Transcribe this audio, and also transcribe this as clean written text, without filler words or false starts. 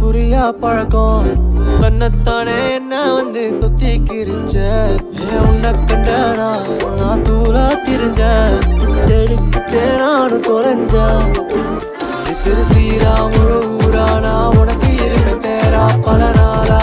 புரியா பழக்கம் கண்ணத்தானே என்ன வந்து தொத்தி கிரிச்ச உன்னை கண்டனா நான் தூளா திரிஞ்சேன் தேடிக்கிட்டே நானும் தொலைஞ்சேன் சிறு சீரா முழு ஊரா நான் உனக்கு இருப்பேன் பேரா பல நாளா